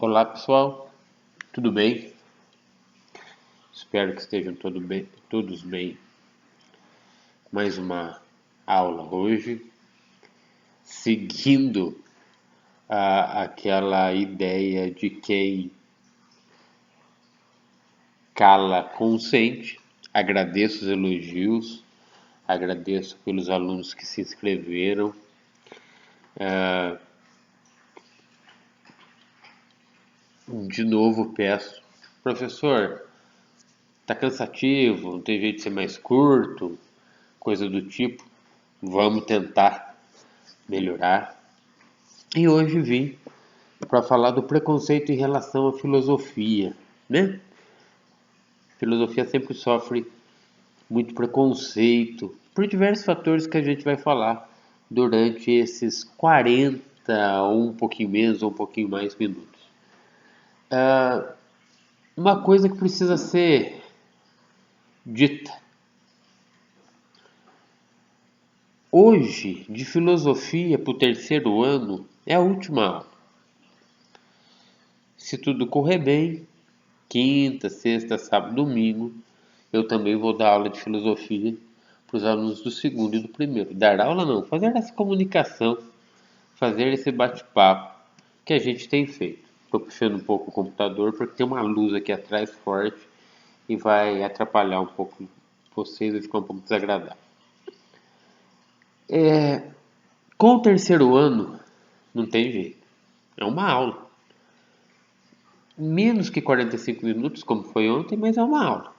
Olá pessoal, tudo bem? Espero que estejam todos bem. Mais uma aula hoje, seguindo aquela ideia de quem cala consente. Agradeço os elogios, agradeço pelos alunos que se inscreveram. De novo peço, professor, tá cansativo, não tem jeito de ser mais curto, coisa do tipo. Vamos tentar melhorar. E hoje vim para falar do preconceito em relação à filosofia, né? Filosofia sempre sofre muito preconceito por diversos fatores que a gente vai falar durante esses 40 ou um pouquinho menos ou um pouquinho mais minutos. Uma coisa que precisa ser dita. Hoje, de filosofia para o terceiro ano, é a última aula. Se tudo correr bem, quinta, sexta, sábado, domingo, eu também vou dar aula de filosofia para os alunos do segundo e do primeiro. Dar aula não, fazer essa comunicação, fazer esse bate-papo que a gente tem feito. Estou puxando um pouco o computador porque tem uma luz aqui atrás forte e vai atrapalhar um pouco vocês e ficar um pouco desagradável. Com o terceiro ano, não tem jeito. É uma aula. Menos que 45 minutos, como foi ontem, mas é uma aula,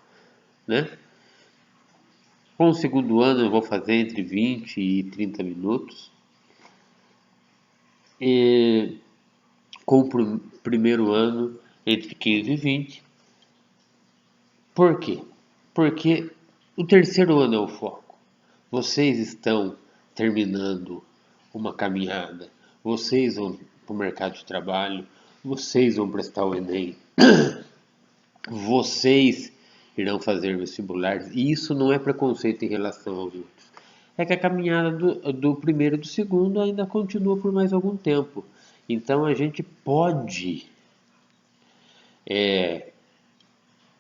né? Com o segundo ano eu vou fazer entre 20 e 30 minutos. E com o primeiro ano entre 15 e 20. Por quê? Porque o terceiro ano é o foco. Vocês estão terminando uma caminhada, vocês vão para o mercado de trabalho, vocês vão prestar o Enem, vocês irão fazer vestibulares, e isso não é preconceito em relação aos outros. É que a caminhada do primeiro e do segundo ainda continua por mais algum tempo. Então a gente pode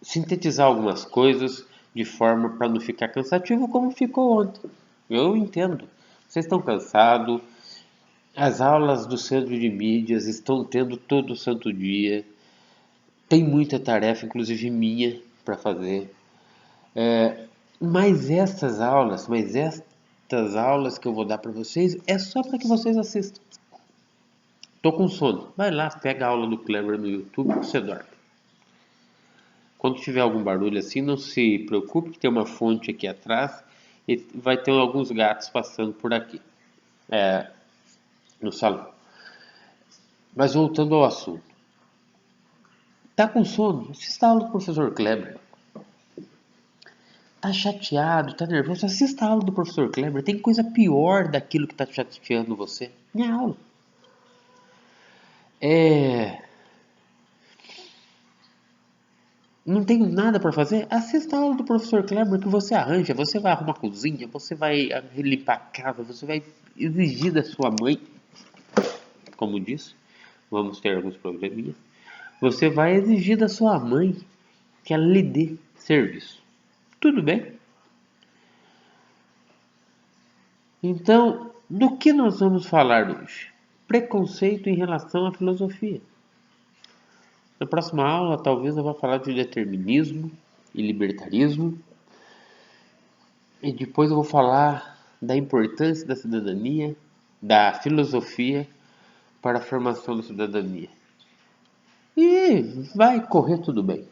sintetizar algumas coisas de forma para não ficar cansativo como ficou ontem. Eu entendo. Vocês estão cansados, as aulas do centro de mídias estão tendo todo santo dia, tem muita tarefa, inclusive minha, para fazer. Mas estas aulas que eu vou dar para vocês é só para que vocês assistam. Tô com sono. Vai lá, pega a aula do Kleber no YouTube e você dorme. Quando tiver algum barulho assim, não se preocupe que tem uma fonte aqui atrás e vai ter alguns gatos passando por aqui, no salão. Mas voltando ao assunto. Tá com sono? Assista a aula do professor Kleber. Tá chateado, tá nervoso? Assista a aula do professor Kleber. Tem coisa pior daquilo que tá chateando você. Minha aula. Não tenho nada para fazer? Assista a aula do professor Kleber que você arranja. Você vai arrumar a cozinha, você vai limpar a casa, você vai exigir da sua mãe, como disse, vamos ter alguns probleminhas. Você vai exigir da sua mãe que ela lhe dê serviço. Tudo bem? Então, do que nós vamos falar hoje? Preconceito em relação à filosofia. Na próxima aula, talvez eu vá falar de determinismo e libertarismo. E depois eu vou falar da importância da cidadania, da filosofia para a formação da cidadania. E vai correr tudo bem.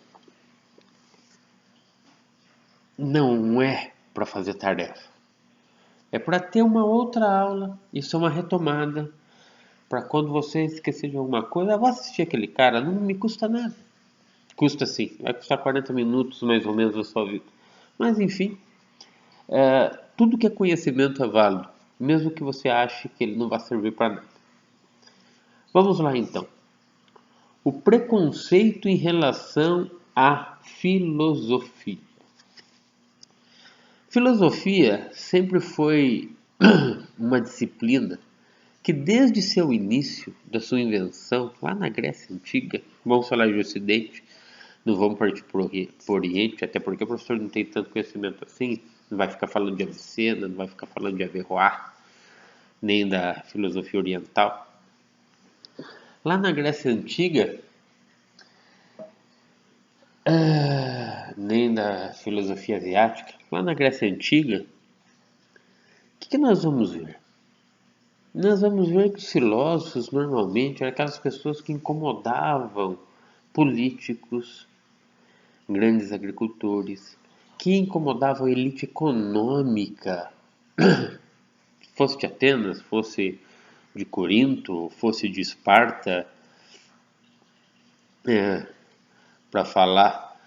Não é para fazer tarefa. É para ter uma outra aula. Isso é uma retomada. Para quando você esquecer de alguma coisa, eu vou assistir aquele cara, não me custa nada. Custa sim, vai custar 40 minutos mais ou menos da sua vida. Mas enfim, tudo que é conhecimento é válido, mesmo que você ache que ele não vai servir para nada. Vamos lá então. O preconceito em relação à filosofia. Filosofia sempre foi uma disciplina que desde seu início, da sua invenção, lá na Grécia Antiga, vamos falar de Ocidente, não vamos partir para o Oriente, até porque o professor não tem tanto conhecimento assim, não vai ficar falando de Avicena, não vai ficar falando de Averroes, nem da filosofia oriental. Lá na Grécia Antiga, nem da filosofia asiática, lá na Grécia Antiga, o que nós vamos ver? Nós vamos ver que os filósofos normalmente eram aquelas pessoas que incomodavam políticos, grandes agricultores, que incomodavam a elite econômica, fosse de Atenas, fosse de Corinto, fosse de Esparta, para falar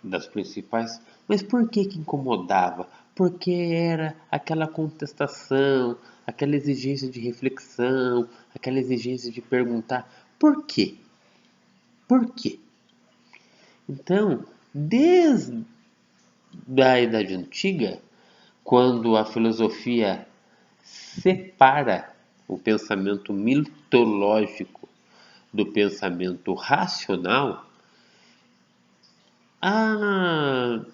das principais. Mas por que incomodava? Porque era aquela contestação, aquela exigência de reflexão, aquela exigência de perguntar por quê? Por quê? Então, desde a Idade Antiga, quando a filosofia separa o pensamento mitológico do pensamento racional, a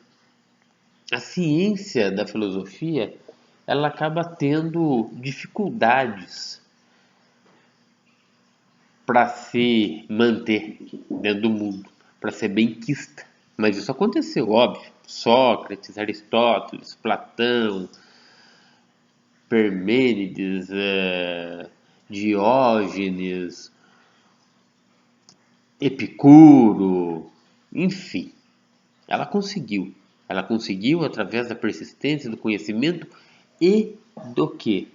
ciência da filosofia ela acaba tendo dificuldades para se manter dentro do mundo, para ser benquista. Mas isso aconteceu, óbvio. Sócrates, Aristóteles, Platão, Parmênides, Diógenes, Epicuro, enfim. Ela conseguiu. Ela conseguiu através da persistência, do conhecimento e do quê?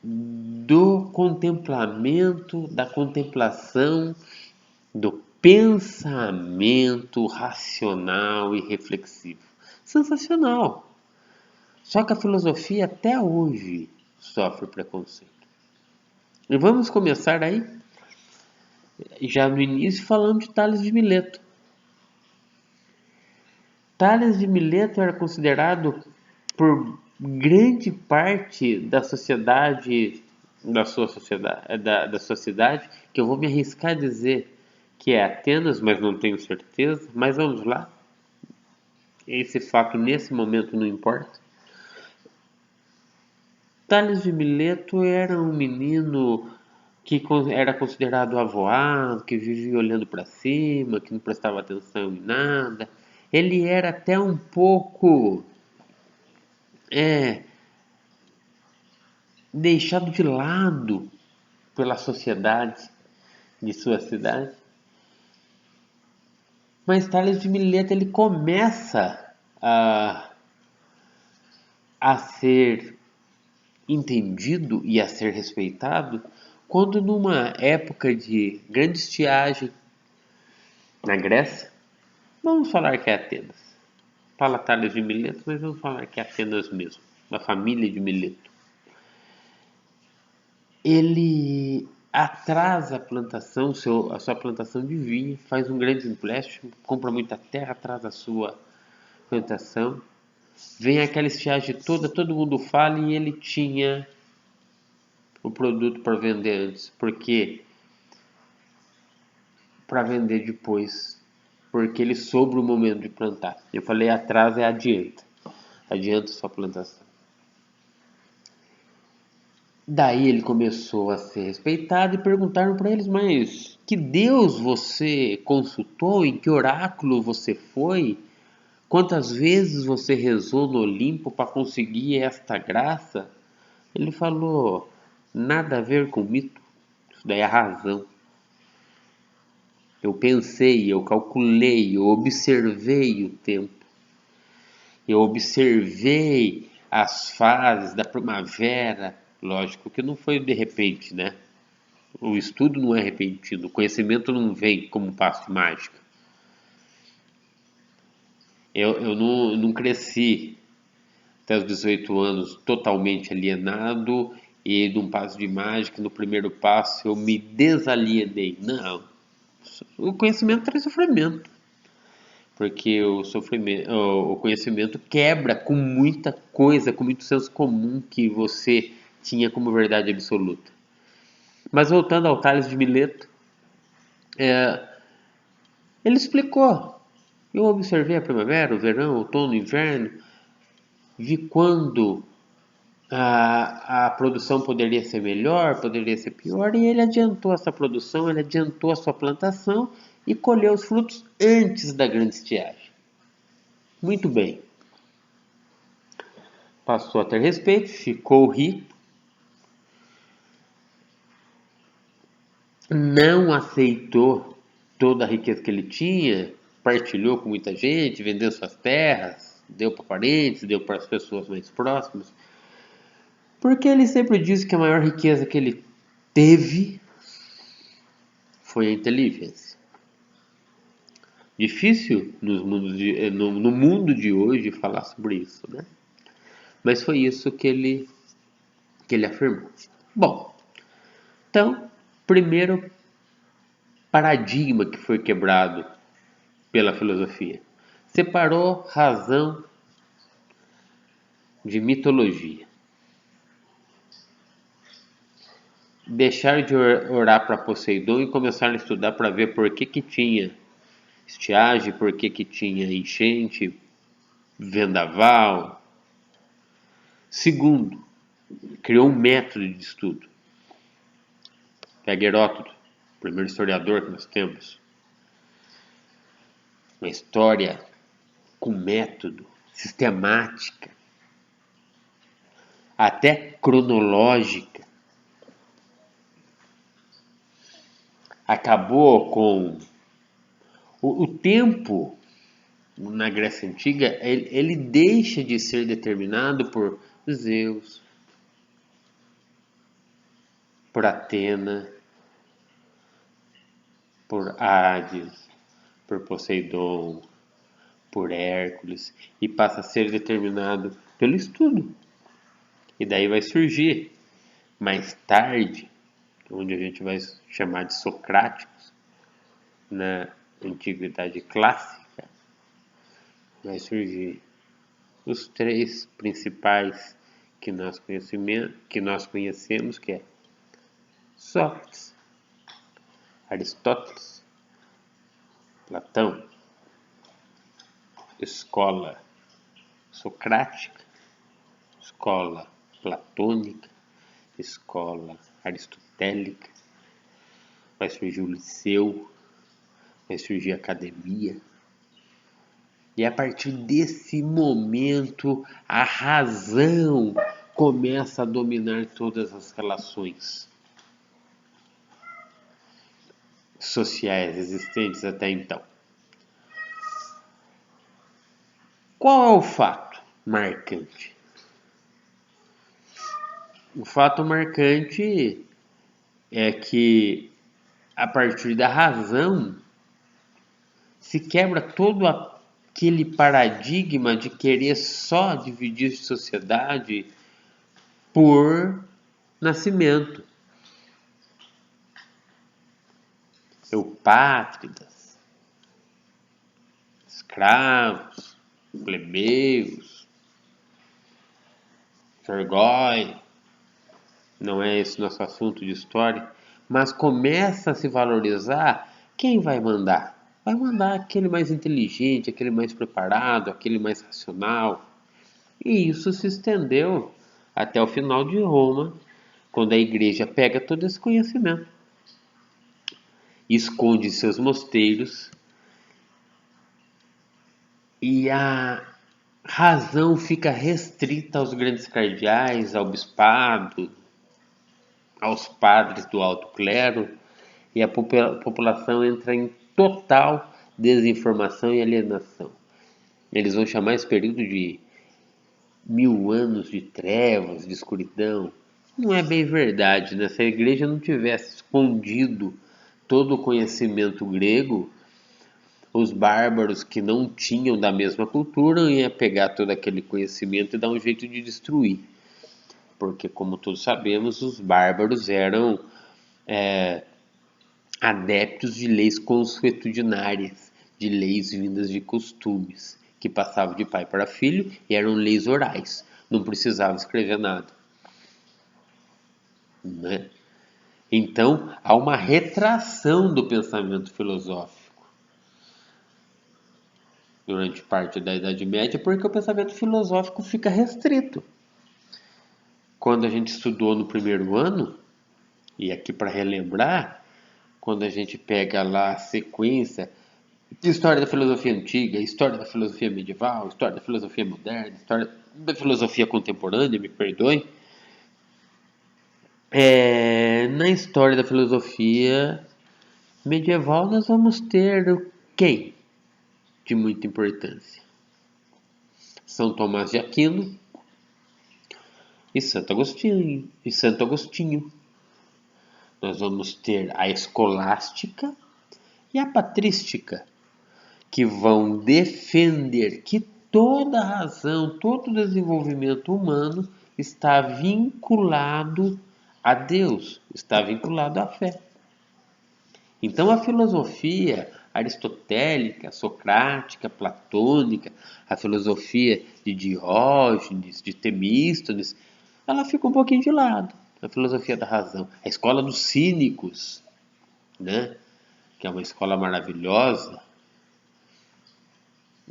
Do contemplamento, da contemplação, do pensamento racional e reflexivo. Sensacional! Só que a filosofia até hoje sofre preconceito. E vamos começar aí, já no início, falando de Tales de Mileto. Tales de Mileto era considerado por grande parte da sociedade, da sociedade, que eu vou me arriscar a dizer que é Atenas, mas não tenho certeza. Mas vamos lá. Esse fato nesse momento não importa. Tales de Mileto era um menino que era considerado avoado, que vivia olhando para cima, que não prestava atenção em nada. Ele era até um pouco deixado de lado pela sociedade de sua cidade. Mas Tales de Mileto ele começa a ser entendido e a ser respeitado quando numa época de grande estiagem na Grécia, vamos falar que é Atenas. Fala Tales de Mileto, mas vamos falar que é Atenas mesmo, da família de Mileto. Ele atrasa a plantação, a sua plantação de vinho, faz um grande empréstimo, compra muita terra, atrasa a sua plantação. Vem aquela estiagem toda, todo mundo fala e ele tinha o produto para vender antes. Por quê? Para vender depois. Porque ele soube o momento de plantar. Eu falei atrasa é adianta. Adianta sua plantação. Daí ele começou a ser respeitado e perguntaram para eles, mas que Deus você consultou? Em que oráculo você foi? Quantas vezes você rezou no Olimpo para conseguir esta graça? Ele falou, nada a ver com mito, isso daí é razão. Eu pensei, eu calculei, eu observei o tempo. Eu observei as fases da primavera. Lógico que não foi de repente, né? O estudo não é repentino, o conhecimento não vem como um passo de mágica. Eu não cresci até os 18 anos totalmente alienado e num passo de mágica, no primeiro passo eu me desalienei. Não. O conhecimento traz sofrimento. porque o sofrimento, o conhecimento quebra com muita coisa, com muito senso comum que você tinha como verdade absoluta. Mas voltando ao Tales de Mileto, ele explicou. Eu observei a primavera, o verão, o outono, o inverno, vi quando a produção poderia ser melhor, poderia ser pior, e ele adiantou essa produção, ele adiantou a sua plantação e colheu os frutos antes da grande estiagem. Muito bem. Passou a ter respeito, ficou rico, não aceitou toda a riqueza que ele tinha, partilhou com muita gente, vendeu suas terras, deu para parentes, deu para as pessoas mais próximas, porque ele sempre disse que a maior riqueza que ele teve foi a inteligência. Difícil no mundo de hoje falar sobre isso, né? Mas foi isso que ele afirmou. Bom, então, primeiro paradigma que foi quebrado pela filosofia. Separou razão de mitologia. Deixar de orar para Poseidon e começar a estudar para ver por que tinha estiagem, por que tinha enchente, vendaval. Segundo, criou um método de estudo. Pega Heródoto, o primeiro historiador que nós temos. Uma história com método, sistemática, até cronológica. Acabou com o tempo na Grécia Antiga, ele deixa de ser determinado por Zeus, por Atena, por Hades, por Poseidon, por Hércules, e passa a ser determinado pelo estudo. E daí vai surgir, mais tarde, onde a gente vai chamar de socráticos, na antiguidade clássica, vai surgir os três principais que nós conhecemos, que é Sócrates, Aristóteles, Platão, escola socrática, escola platônica, escola aristotélica, vai surgir o liceu, vai surgir a academia. E a partir desse momento, a razão começa a dominar todas as relações sociais existentes até então. Qual é o fato marcante? O fato marcante é que, a partir da razão, se quebra todo aquele paradigma de querer só dividir sociedade por nascimento. Eupátridas, escravos, plebeus, vergói. Não é esse nosso assunto de história, mas começa a se valorizar quem vai mandar. Vai mandar aquele mais inteligente, aquele mais preparado, aquele mais racional. E isso se estendeu até o final de Roma, quando a igreja pega todo esse conhecimento, esconde em seus mosteiros e a razão fica restrita aos grandes cardeais, ao bispado, aos padres do alto clero, e a população entra em total desinformação e alienação. Eles vão chamar esse período de 1000 anos de trevas, de escuridão. Não é bem verdade, né? Se a igreja não tivesse escondido todo o conhecimento grego, os bárbaros que não tinham da mesma cultura iam pegar todo aquele conhecimento e dar um jeito de destruir. Porque, como todos sabemos, os bárbaros eram adeptos de leis consuetudinárias, de leis vindas de costumes, que passavam de pai para filho e eram leis orais, não precisava escrever nada, né? Então, há uma retração do pensamento filosófico durante parte da Idade Média, porque o pensamento filosófico fica restrito. Quando a gente estudou no primeiro ano, e aqui para relembrar, quando a gente pega lá a sequência, história da filosofia antiga, história da filosofia medieval, história da filosofia moderna, história da filosofia contemporânea, me perdoe. Na história da filosofia medieval nós vamos ter quem de muita importância? São Tomás de Aquino e Santo Agostinho. Nós vamos ter a escolástica e a patrística, que vão defender que toda razão, todo desenvolvimento humano está vinculado a Deus, está vinculado à fé. Então a filosofia aristotélica, socrática, platônica, a filosofia de Diógenes, de Temístenes, ela fica um pouquinho de lado. A filosofia da razão, a escola dos cínicos, né? Que é uma escola maravilhosa,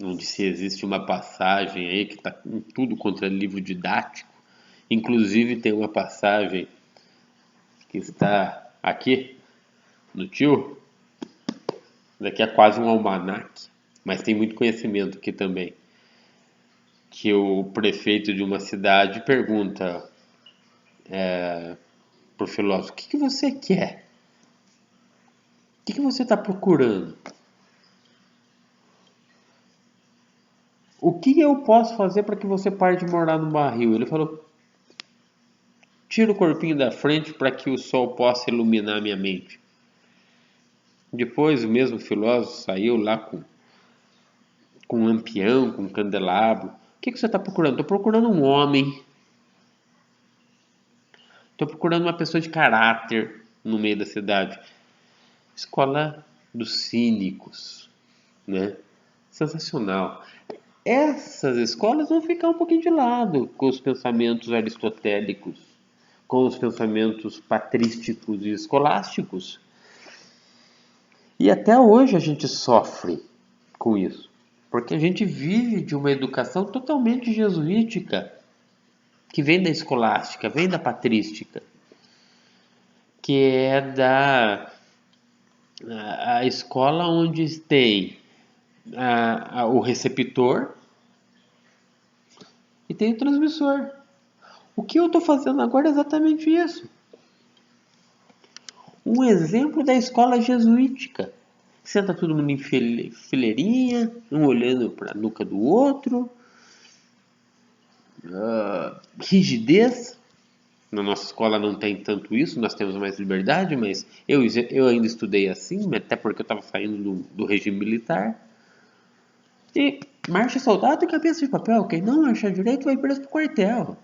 onde se existe uma passagem aí que está com tudo contra livro didático. Inclusive tem uma passagem que está aqui no tio, daqui é quase um almanaque, mas tem muito conhecimento aqui também. Que o prefeito de uma cidade pergunta para o filósofo: o que você quer? O que você está procurando? O que eu posso fazer para que você pare de morar no barril? Ele falou: tira o corpinho da frente para que o sol possa iluminar minha mente. Depois o mesmo filósofo saiu lá com um lampião, com um candelabro. O que você está procurando? Estou procurando um homem. Estou procurando uma pessoa de caráter no meio da cidade. Escola dos cínicos, né? Sensacional. Essas escolas vão ficar um pouquinho de lado com os pensamentos aristotélicos, com os pensamentos patrísticos e escolásticos. E até hoje a gente sofre com isso, porque a gente vive de uma educação totalmente jesuítica, que vem da escolástica, vem da patrística, que é a escola onde tem o receptor e tem o transmissor. O que eu estou fazendo agora é exatamente isso. Um exemplo da escola jesuítica. Senta todo mundo em fileirinha, um olhando para a nuca do outro. Rigidez. Na nossa escola não tem tanto isso, nós temos mais liberdade, mas eu ainda estudei assim, até porque eu estava saindo do regime militar. E marcha soldado e cabeça de papel. Quem não marchar direito vai preso pro quartel.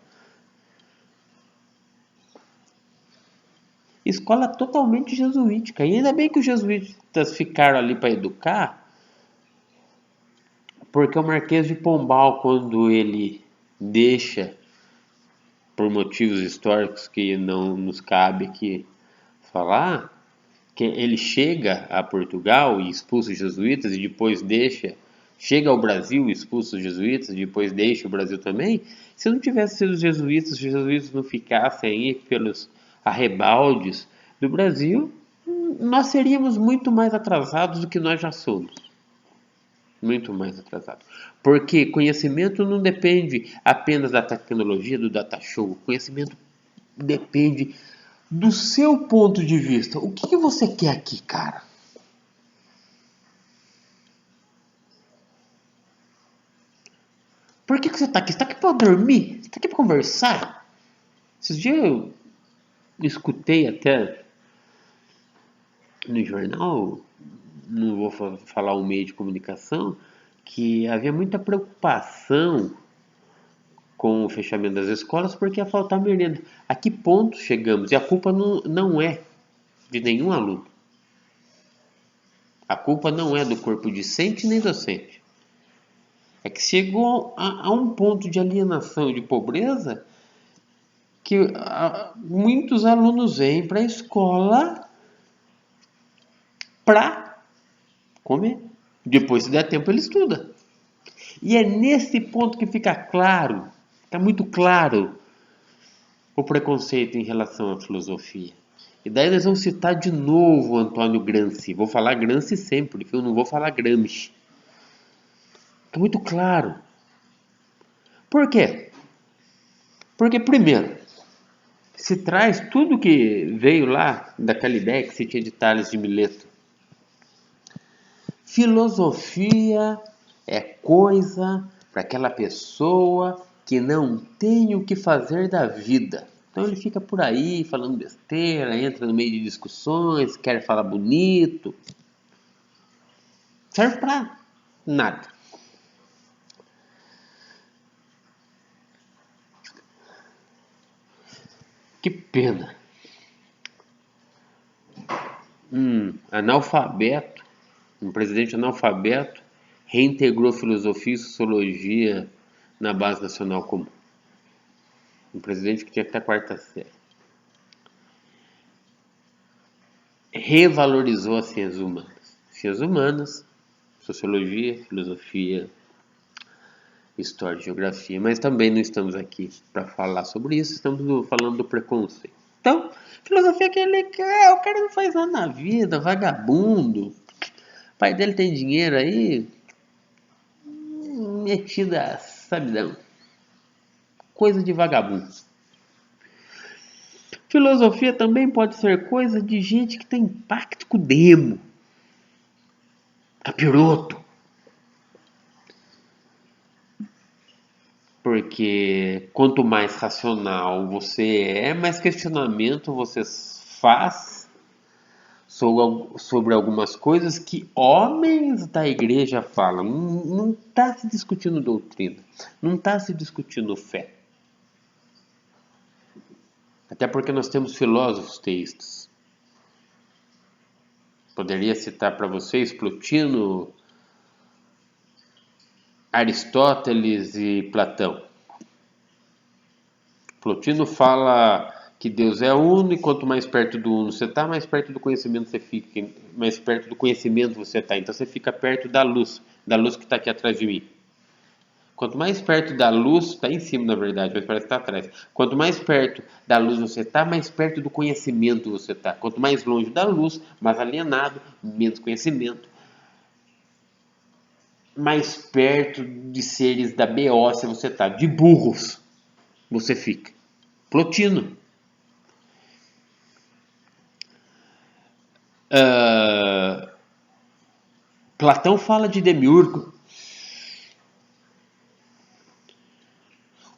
Escola totalmente jesuítica. E ainda bem que os jesuítas ficaram ali para educar, porque o Marquês de Pombal, quando ele deixa, por motivos históricos que não nos cabe aqui falar, que ele chega a Portugal e expulsa os jesuítas e depois chega ao Brasil e expulsa os jesuítas e depois deixa o Brasil também. Se não tivesse sido os jesuítas não ficassem aí pelos arrebaldes do Brasil, nós seríamos muito mais atrasados do que nós já somos. Muito mais atrasados. Porque conhecimento não depende apenas da tecnologia, do data show. Conhecimento depende do seu ponto de vista. O que você quer aqui, cara? Por que você está aqui? Você está aqui para dormir? Você está aqui para conversar? Esses dias eu escutei até no jornal, não vou falar o meio de comunicação, que havia muita preocupação com o fechamento das escolas porque ia faltar merenda. A que ponto chegamos? E a culpa não é de nenhum aluno. A culpa não é do corpo discente nem docente. É que chegou a um ponto de alienação e de pobreza que muitos alunos vêm para a escola para comer. Depois, se der tempo, ele estuda. E é nesse ponto que fica claro, fica muito claro o preconceito em relação à filosofia. E daí nós vamos citar de novo o Antônio Gramsci. Vou falar Gramsci sempre, eu não vou falar Gramsci. Fica muito claro. Por quê? Porque, primeiro, se traz tudo que veio lá daquela ideia que se tinha de Tales de Mileto. Filosofia é coisa para aquela pessoa que não tem o que fazer da vida. Então ele fica por aí falando besteira, entra no meio de discussões, quer falar bonito. Serve para nada. Que pena. Analfabeto, um presidente analfabeto, reintegrou filosofia e sociologia na base nacional comum. Um presidente que tinha que estar quarta série. Revalorizou as ciências humanas. Ciências humanas, sociologia, filosofia, história e geografia. Mas também não estamos aqui para falar sobre isso, estamos falando do preconceito. Então, filosofia que é legal, o cara não faz nada na vida, vagabundo. O pai dele tem dinheiro aí, metida, sabidão. Coisa de vagabundo. Filosofia também pode ser coisa de gente que tem pacto com o demo. Capiroto. Porque quanto mais racional você é, mais questionamento você faz sobre algumas coisas que homens da igreja falam. Não está se discutindo doutrina, não está se discutindo fé. Até porque nós temos filósofos teístas. Poderia citar para vocês Plotino, Aristóteles e Platão. Plotino fala que Deus é uno e quanto mais perto do uno você está, mais perto do conhecimento você fica. Mais perto do conhecimento você está. Então você fica perto da luz que está aqui atrás de mim. Quanto mais perto da luz, está em cima na verdade, mas parece que está atrás. Quanto mais perto da luz você está, mais perto do conhecimento você está. Quanto mais longe da luz, mais alienado, menos conhecimento. Mais perto de seres da beócia você está. De burros você fica. Plotino. Platão fala de Demiurgo.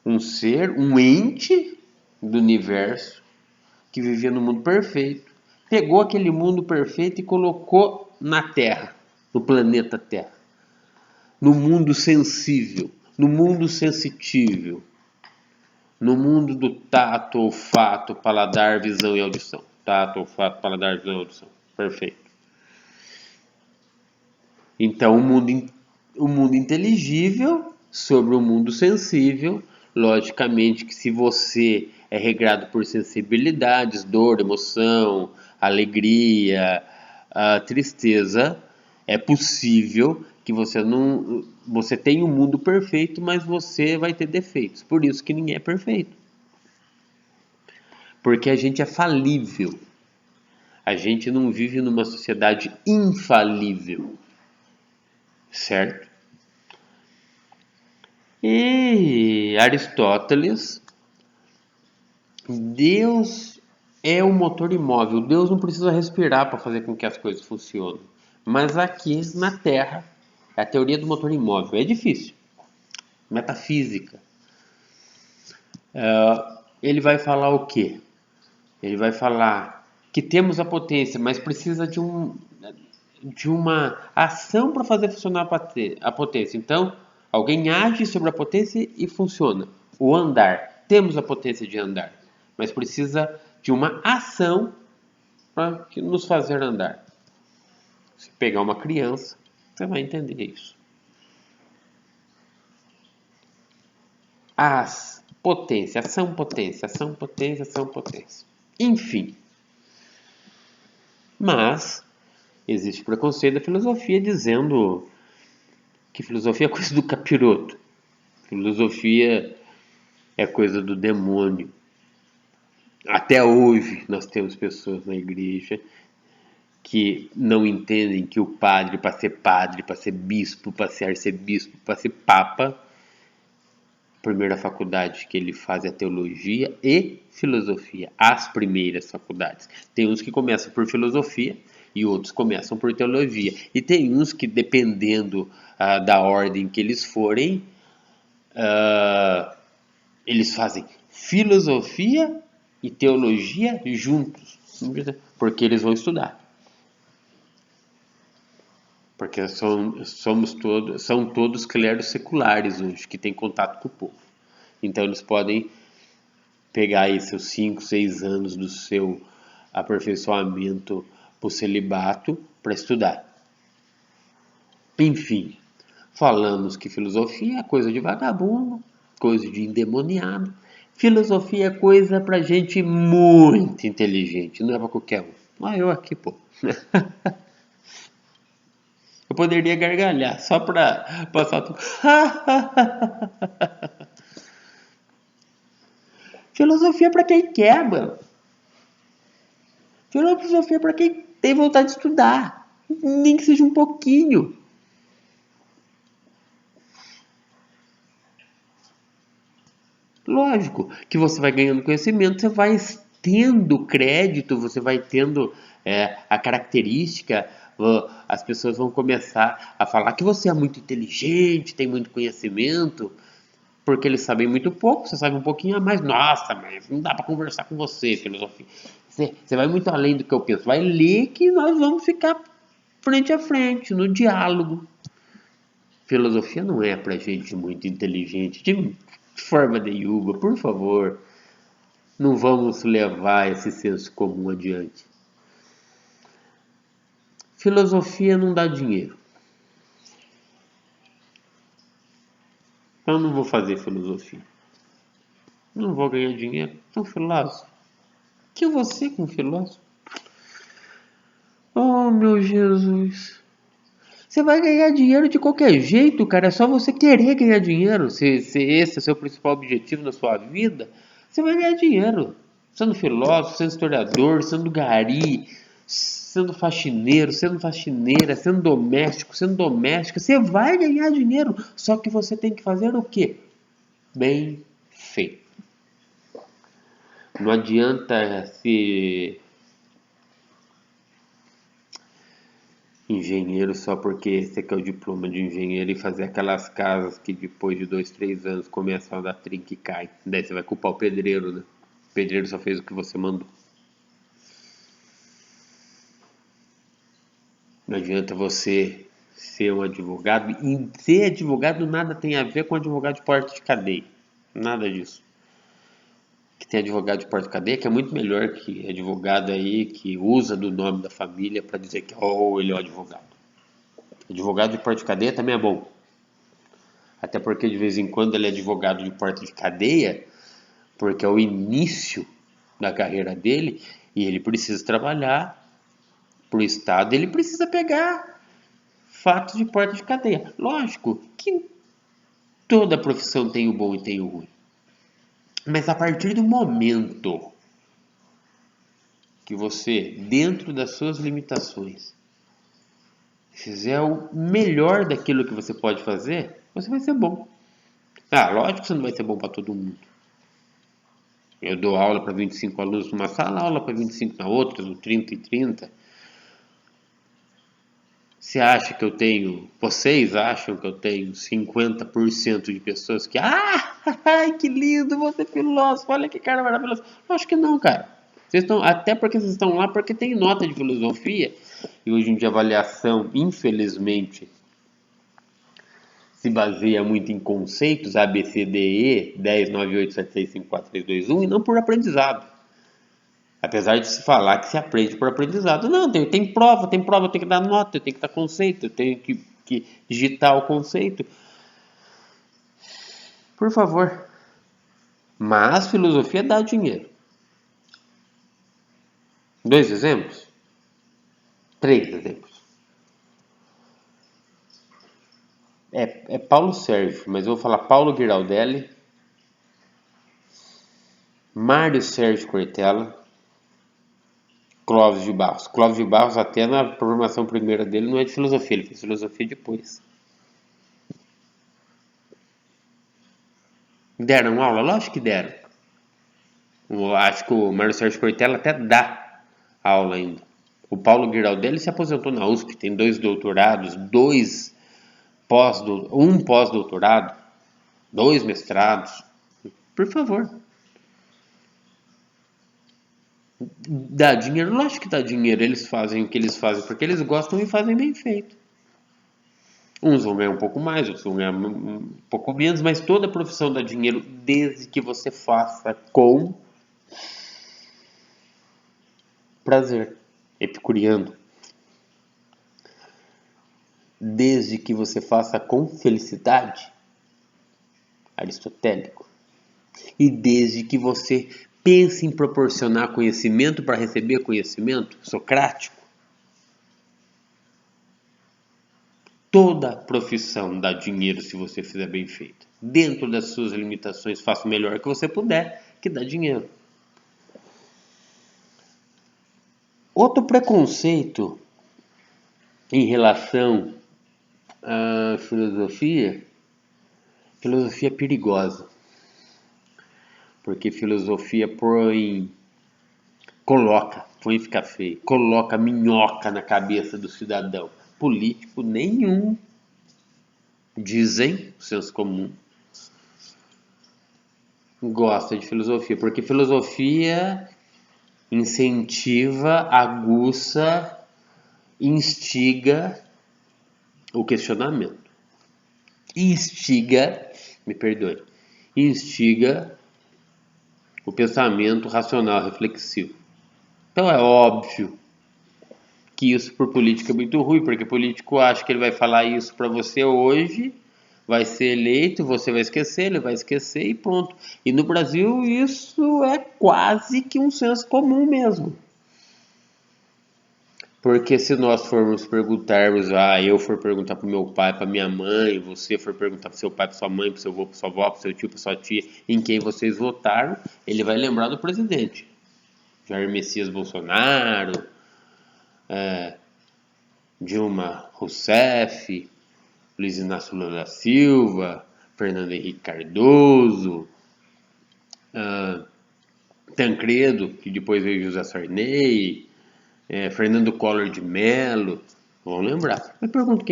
Um ser, um ente do universo que vivia no mundo perfeito, pegou aquele mundo perfeito e colocou na Terra, no planeta Terra, no mundo sensível, no mundo sensitível, no mundo do tato, olfato, paladar, visão e audição. Tato, olfato, paladar, visão e audição. Perfeito. Então, o mundo inteligível sobre o mundo sensível, logicamente que se você é regrado por sensibilidades, dor, emoção, alegria, tristeza, é possível que você tenha um mundo perfeito, mas você vai ter defeitos. Por isso que ninguém é perfeito. Porque a gente é falível. A gente não vive numa sociedade infalível. Certo? E Aristóteles, Deus é o motor imóvel. Deus não precisa respirar para fazer com que as coisas funcionem. Mas aqui na Terra, é a teoria do motor imóvel. É difícil. Metafísica. Ele vai falar o quê? Ele vai falar que temos a potência, mas precisa de uma ação para fazer funcionar a potência. Então, alguém age sobre a potência e funciona. O andar. Temos a potência de andar, mas precisa de uma ação para nos fazer andar. Se pegar uma criança, você vai entender isso. As potência, ação, potência, ação, potência, ação, potência. Enfim. Mas existe preconceito da filosofia dizendo que filosofia é coisa do capiroto. Filosofia é coisa do demônio. Até hoje nós temos pessoas na igreja que não entendem que o padre, para ser bispo, para ser arcebispo, para ser papa, a primeira faculdade que ele faz é teologia e filosofia. As primeiras faculdades. Tem uns que começam por filosofia e outros começam por teologia. E tem uns que, dependendo da ordem que eles forem, eles fazem filosofia e teologia juntos. Porque eles vão estudar. Porque são todos clérigos seculares hoje, que têm contato com o povo. Então eles podem pegar aí seus 5, 6 anos do seu aperfeiçoamento para o celibato para estudar. Enfim, falamos que filosofia é coisa de vagabundo, coisa de endemoniado. Filosofia é coisa para gente muito inteligente, não é para qualquer um. Eu aqui, pô. Eu poderia gargalhar só para passar tudo. Filosofia é para quem quer, mano. Filosofia é para quem tem vontade de estudar. Nem que seja um pouquinho. Lógico que você vai ganhando conhecimento, você vai tendo crédito, você vai tendo a característica, as pessoas vão começar a falar que você é muito inteligente, tem muito conhecimento, porque eles sabem muito pouco, você sabe um pouquinho a mais. Nossa, mas não dá para conversar com você, filosofia. Você vai muito além do que eu penso. Vai ler que nós vamos ficar frente a frente, no diálogo. Filosofia não é para gente muito inteligente, de forma nenhuma, por favor. Não vamos levar esse senso comum adiante. Filosofia não dá dinheiro. Então não vou fazer filosofia. Não vou ganhar dinheiro. Então, filósofo. Que você com filósofo? Oh, meu Jesus. Você vai ganhar dinheiro de qualquer jeito, cara. É só você querer ganhar dinheiro. Se esse é o seu principal objetivo na sua vida, você vai ganhar dinheiro. Sendo filósofo, sendo historiador, sendo gari, sendo faxineiro, sendo faxineira, sendo doméstica, você vai ganhar dinheiro. Só que você tem que fazer o quê? Bem feito. Não adianta ser engenheiro só porque você quer o diploma de engenheiro e fazer aquelas casas que depois de 2, 3 anos começam a dar trinca e cai. Daí você vai culpar o pedreiro, né? O pedreiro só fez o que você mandou. Não adianta você ser um advogado. E ser advogado nada tem a ver com advogado de porta de cadeia. Nada disso. Que tem advogado de porta de cadeia que é muito melhor que advogado aí que usa do nome da família para dizer que ele é o advogado. Advogado de porta de cadeia também é bom. Até porque de vez em quando ele é advogado de porta de cadeia, porque é o início da carreira dele e ele precisa trabalhar para o Estado, ele precisa pegar fatos de porta de cadeia. Lógico que toda profissão tem o bom e tem o ruim. Mas a partir do momento que você, dentro das suas limitações, fizer o melhor daquilo que você pode fazer, você vai ser bom. Lógico que você não vai ser bom para todo mundo. Eu dou aula para 25 alunos numa sala, aula para 25 na outra, no 30 e 30. Vocês acham que eu tenho 50% de pessoas que, ai, que lindo, você é filósofo, olha que cara maravilhoso. Eu acho que não, cara. Até porque vocês estão lá porque tem nota de filosofia, e hoje em dia a avaliação, infelizmente, se baseia muito em conceitos, A, B, C, D, E, 10, 9, 8, 7, 6, 5, 4, 3, 2, 1, e não por aprendizado. Apesar de se falar que se aprende por aprendizado. Não, tem prova, eu tenho que dar nota, eu tenho que dar conceito, eu tenho que digitar o conceito. Por favor. Mas filosofia dá dinheiro. 2 exemplos? 3 exemplos. É Paulo Sérgio, mas eu vou falar Paulo Giraldelli, Mário Sérgio Cortella, Clóvis de Barros. Clóvis de Barros, até na formação primeira dele, não é de filosofia, ele fez filosofia depois. Deram aula? Lógico que deram. Eu acho que o Mário Sérgio Cortella até dá aula ainda. O Paulo Giraldelli se aposentou na USP, tem 2 doutorados, um pós-doutorado, 2 mestrados. Por favor. Dá dinheiro? Lógico que dá dinheiro. Eles fazem o que eles fazem porque eles gostam e fazem bem feito. Uns vão ganhar um pouco mais, outros vão ganhar um pouco menos, mas toda profissão dá dinheiro desde que você faça com prazer, epicuriano. Desde que você faça com felicidade, aristotélico. E desde que você pense em proporcionar conhecimento para receber conhecimento, socrático. Toda profissão dá dinheiro se você fizer bem feito. Dentro das suas limitações, faça o melhor que você puder, que dá dinheiro. Outro preconceito em relação à filosofia é perigosa. Porque filosofia fica feio, coloca minhoca na cabeça do cidadão. Político nenhum, dizem, senso comum, gosta de filosofia, porque filosofia incentiva, aguça, instiga o questionamento. Instiga o pensamento racional reflexivo. Então é óbvio que isso por político é muito ruim, porque o político acha que ele vai falar isso para você hoje, vai ser eleito, você vai esquecer, ele vai esquecer e pronto. E no Brasil isso é quase que um senso comum mesmo. Porque se nós formos perguntarmos, eu for perguntar para o meu pai, para minha mãe, você for perguntar para seu pai, para sua mãe, para seu avô, para sua avó, para seu tio, para sua tia, em quem vocês votaram, ele vai lembrar do presidente. Jair Messias Bolsonaro, Dilma Rousseff, Luiz Inácio Lula da Silva, Fernando Henrique Cardoso, Tancredo, que depois veio José Sarney, Fernando Collor de Mello, vão lembrar. Mas pergunto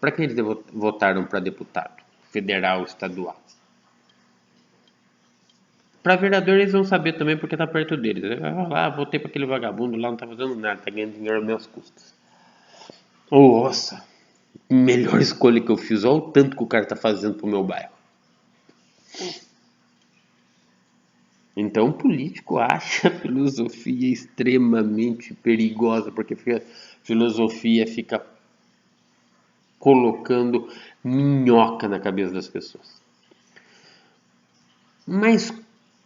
para quem eles votaram para deputado federal, estadual. Para vereador eles vão saber também porque tá perto deles. Votei para aquele vagabundo lá, não tá fazendo nada, tá ganhando dinheiro às minhas custas. Nossa, melhor escolha que eu fiz, olha o tanto que o cara tá fazendo pro meu bairro. Então o político acha a filosofia extremamente perigosa, porque a filosofia fica colocando minhoca na cabeça das pessoas. Mas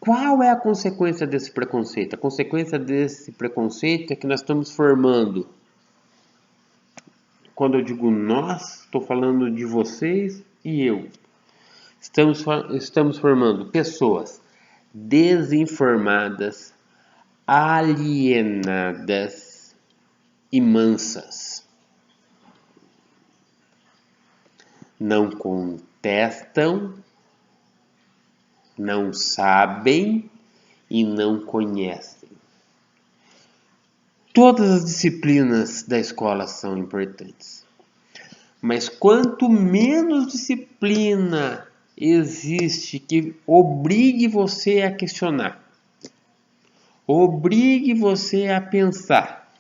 qual é a consequência desse preconceito? A consequência desse preconceito é que nós estamos formando, quando eu digo nós, estou falando de vocês e eu. Estamos formando pessoas desinformadas, alienadas e mansas. Não contestam, não sabem e não conhecem. Todas as disciplinas da escola são importantes. Mas quanto menos disciplina existe que obrigue você a questionar, obrigue você a pensar,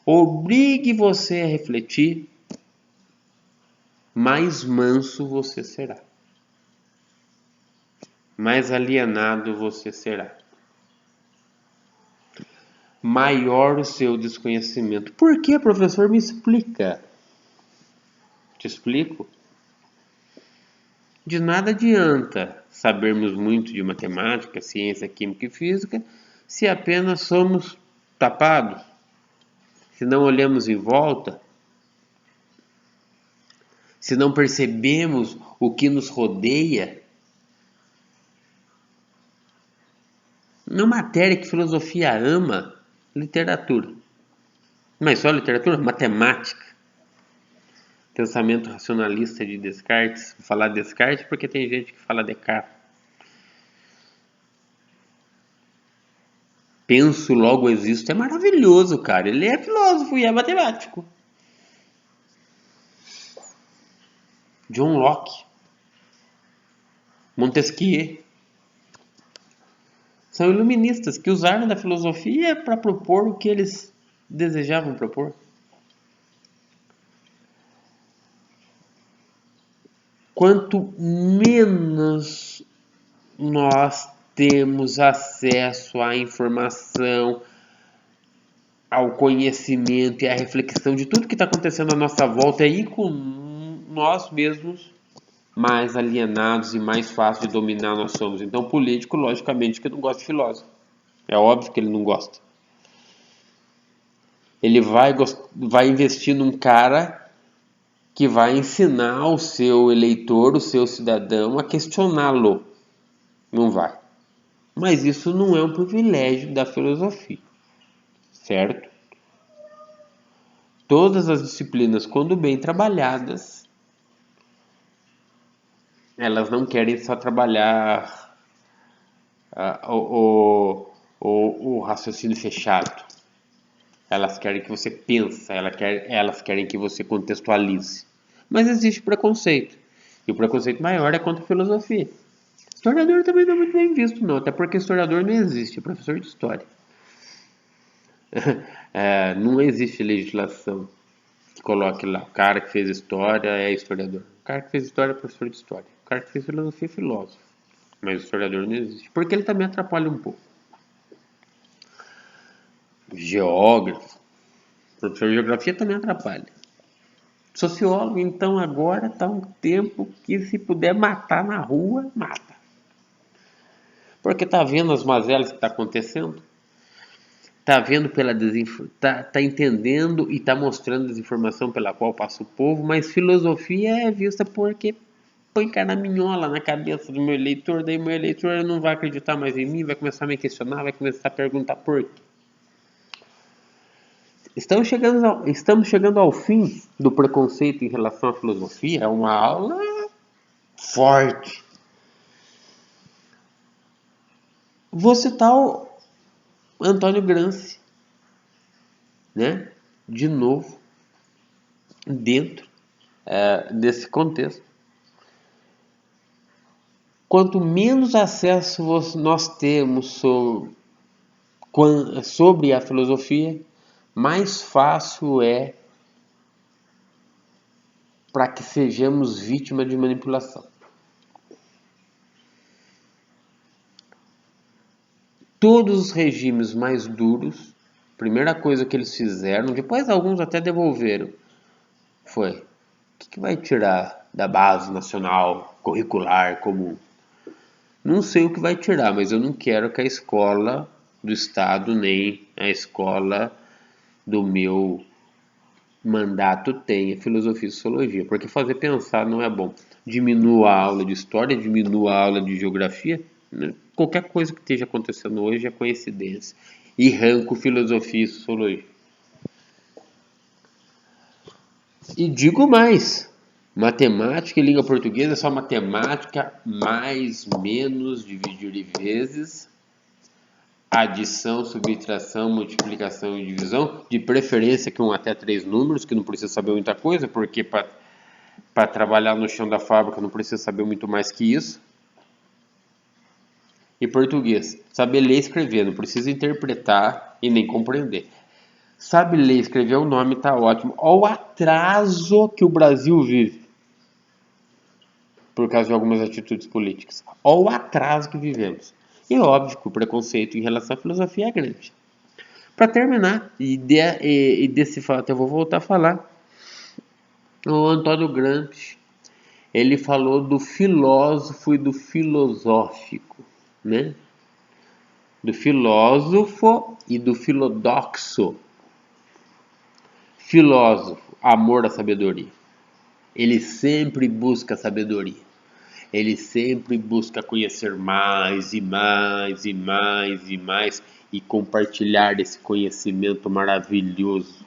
obrigue você a refletir, mais manso você será. Mais alienado você será. maior o seu desconhecimento. Por que, professor? Me explica. Te explico. De nada adianta sabermos muito de matemática, ciência, química e física se apenas somos tapados, se não olhamos em volta, se não percebemos o que nos rodeia. Uma matéria que filosofia ama, literatura. Mas só literatura? Matemática. Pensamento racionalista de Descartes. Vou falar Descartes porque tem gente que fala Descartes. Penso, logo existo. É maravilhoso, cara. Ele é filósofo e é matemático. John Locke. Montesquieu. São iluministas que usaram da filosofia para propor o que eles desejavam propor. Quanto menos nós temos acesso à informação, ao conhecimento e à reflexão de tudo que está acontecendo à nossa volta, aí com nós mesmos mais alienados e mais fácil de dominar nós somos. Então, político, logicamente, que não gosta de filósofo. É óbvio que ele não gosta. Ele vai investir num cara que vai ensinar o seu eleitor, o seu cidadão, a questioná-lo. Não vai. Mas isso não é um privilégio da filosofia, certo? Todas as disciplinas, quando bem trabalhadas, elas não querem só trabalhar o raciocínio fechado. Elas querem que você pense, elas querem que você contextualize. Mas existe preconceito. E o preconceito maior é contra a filosofia. Historiador também não é muito bem visto, não. Até porque historiador não existe, é professor de história. Não existe legislação que coloque lá. O cara que fez história é historiador. O cara que fez história é professor de história. O cara que fez filosofia é filósofo. Mas o historiador não existe. Porque ele também atrapalha um pouco. Geógrafo. Professor de geografia também atrapalha. Sociólogo, então, agora está um tempo que se puder matar na rua, mata. Porque está vendo as mazelas que está acontecendo? Está vendo tá entendendo e está mostrando a desinformação pela qual passa o povo, mas filosofia é vista porque põe caraminhola na cabeça do meu eleitor, daí meu eleitor não vai acreditar mais em mim, vai começar a me questionar, vai começar a perguntar por quê. Estamos chegando ao fim do preconceito em relação à filosofia. É uma aula forte. Vou citar o Antônio Gramsci, né? De novo, dentro desse contexto. Quanto menos acesso nós temos sobre a filosofia, mais fácil é para que sejamos vítimas de manipulação. Todos os regimes mais duros, primeira coisa que eles fizeram, depois alguns até devolveram, foi: o que vai tirar da base nacional curricular comum? Não sei o que vai tirar, mas eu não quero que a escola do Estado nem a escola do meu mandato tenha filosofia e sociologia, porque fazer pensar não é bom. Diminua a aula de história, diminua a aula de geografia, né? Qualquer coisa que esteja acontecendo hoje é coincidência. E arranco filosofia e sociologia. E digo mais, matemática e língua portuguesa é só matemática, mais, menos, dividir e vezes, adição, subtração, multiplicação e divisão, de preferência com até 3 números, que não precisa saber muita coisa, porque para trabalhar no chão da fábrica não precisa saber muito mais que isso. E português, saber ler e escrever, não precisa interpretar e nem compreender. Sabe ler e escrever o nome, tá ótimo. Olha o atraso que o Brasil vive por causa de algumas atitudes políticas. Olha o atraso que vivemos. E óbvio que o preconceito em relação à filosofia é grande. Para terminar, e desse fato eu vou voltar a falar, o Antônio Gramsci, ele falou do filósofo e do filosófico, né? Do filósofo e do filodoxo. Filósofo, amor à sabedoria. Ele sempre busca sabedoria. Ele sempre busca conhecer mais e mais e mais e mais e compartilhar esse conhecimento maravilhoso,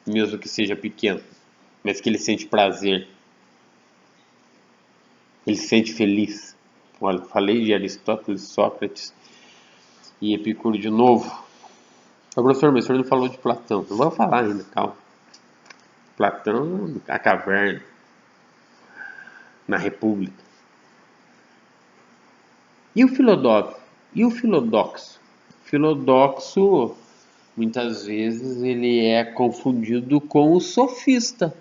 mesmo que seja pequeno, mas que ele sente prazer, ele se sente feliz. Olha, falei de Aristóteles, Sócrates e Epicuro de novo. Professor, mas o senhor não falou de Platão. Eu vou falar ainda, calma. Platão, a caverna, na República. E o filósofo? E o filodoxo? Filodoxo, muitas vezes, ele é confundido com o sofista.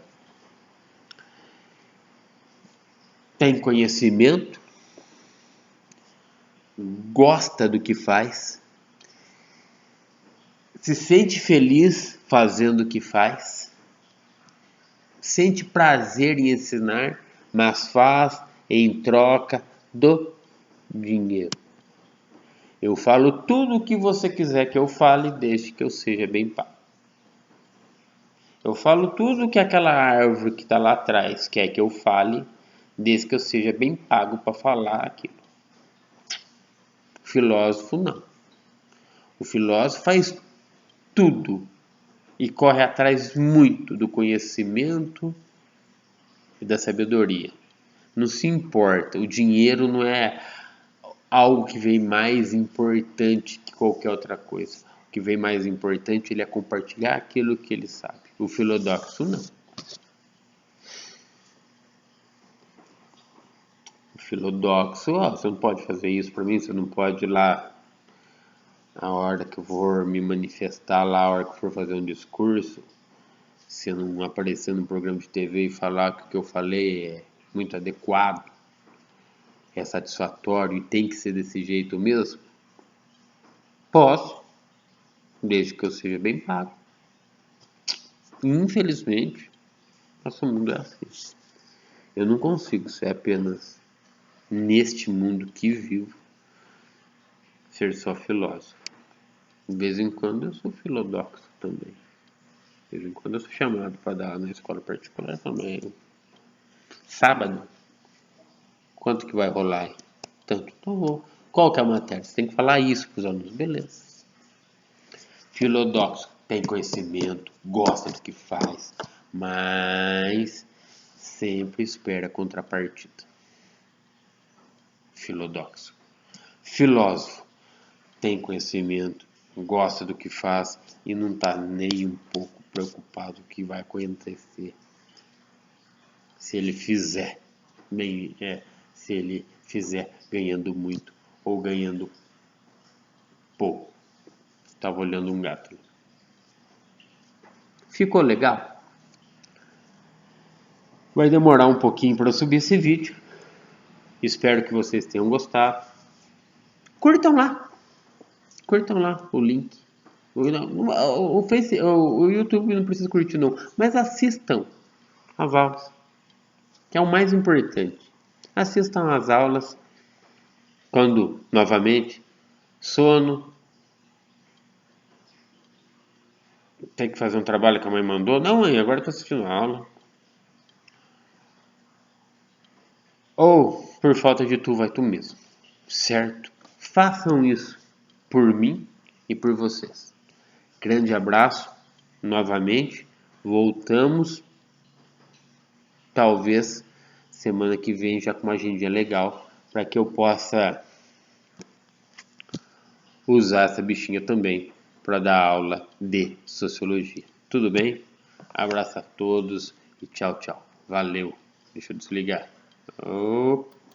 Tem conhecimento, gosta do que faz, se sente feliz fazendo o que faz, sente prazer em ensinar, mas faz em troca do dinheiro. Eu falo tudo o que você quiser que eu fale, desde que eu seja bem pago. Eu falo tudo o que aquela árvore que está lá atrás quer que eu fale, desde que eu seja bem pago para falar aquilo. O filósofo não. O filósofo faz tudo e corre atrás muito do conhecimento e da sabedoria. Não se importa, o dinheiro não é algo que vem mais importante que qualquer outra coisa. O que vem mais importante ele é compartilhar aquilo que ele sabe. O filodoxo não. O filodoxo, você não pode fazer isso para mim, você não pode ir lá a hora que eu for me manifestar lá, a hora que eu for fazer um discurso, se eu não aparecer no programa de TV e falar que o que eu falei é muito adequado, é satisfatório e tem que ser desse jeito mesmo, posso, desde que eu seja bem pago. Infelizmente, nosso mundo é assim. Eu não consigo ser apenas neste mundo que vivo, ser só filósofo. De vez em quando eu sou filodoxo também. De vez em quando eu sou chamado para dar na escola particular também. Sábado, quanto que vai rolar aí? Tanto, então vou. Qual que é a matéria? Você tem que falar isso para os alunos, beleza. Filodoxo, tem conhecimento, gosta do que faz, mas sempre espera a contrapartida. Filodoxo. Filósofo, tem conhecimento, gosta do que faz e não está nem um pouco preocupado com o que vai acontecer. Se ele fizer bem, se ele fizer ganhando muito ou ganhando pouco. Estava olhando um gato. Ficou legal? Vai demorar um pouquinho para eu subir esse vídeo. Espero que vocês tenham gostado. Curtam lá o link. O YouTube não precisa curtir não, mas assistam as aulas, que é o mais importante. Assistam às aulas quando, novamente, sono, tem que fazer um trabalho que a mãe mandou. Não, mãe, agora estou assistindo a aula. Ou, por falta de tu, vai tu mesmo. Certo? Façam isso por mim e por vocês. Grande abraço, novamente. Voltamos, talvez, semana que vem já com uma agendinha legal, para que eu possa usar essa bichinha também para dar aula de sociologia. Tudo bem? Abraço a todos e tchau, tchau. Valeu. Deixa eu desligar.